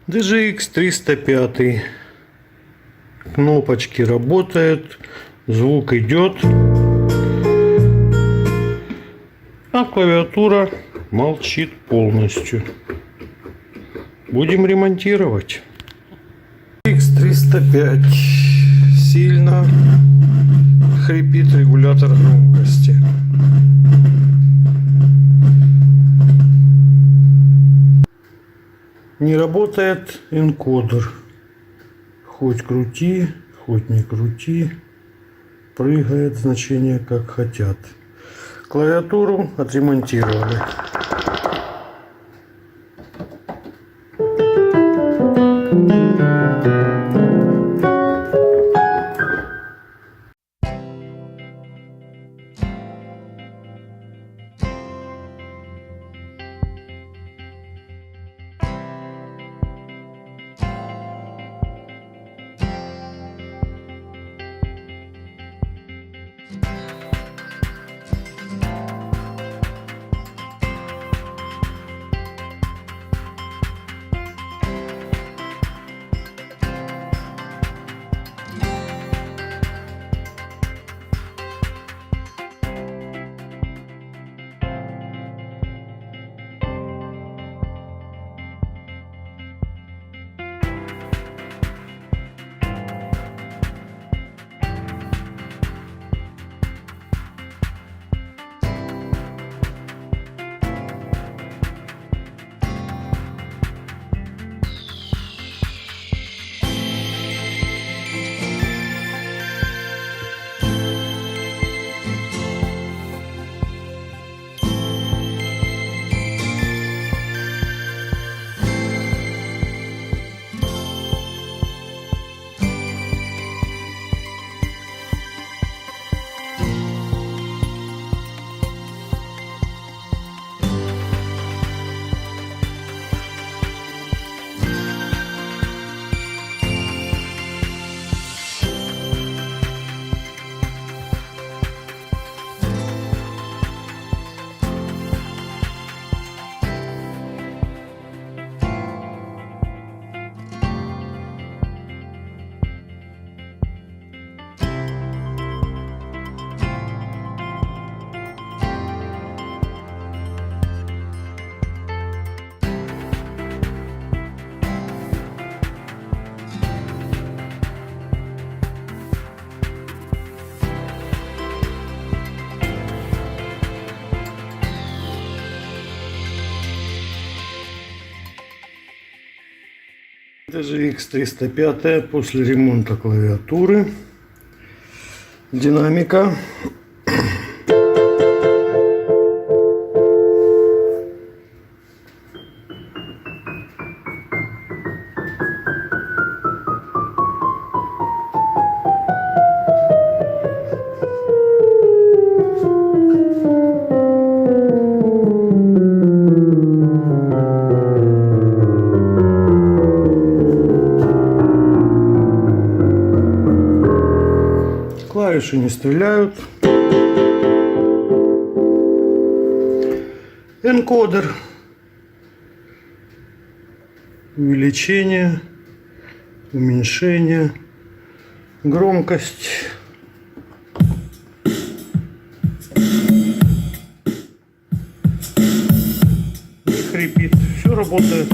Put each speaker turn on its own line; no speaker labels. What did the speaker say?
DGX-305. Кнопочки работают, звук идет, а клавиатура молчит полностью. Будем ремонтировать. DGX-305. Сильно хрипит регулятор громкости. Не работает энкодер. Хоть крути, хоть не крути, прыгает значение как хотят. Клавиатуру отремонтировали. DGX-305 после ремонта клавиатуры, динамика. Клавиши не стреляют. Энкодер. Увеличение, уменьшение, громкость. Хрипит. Все работает.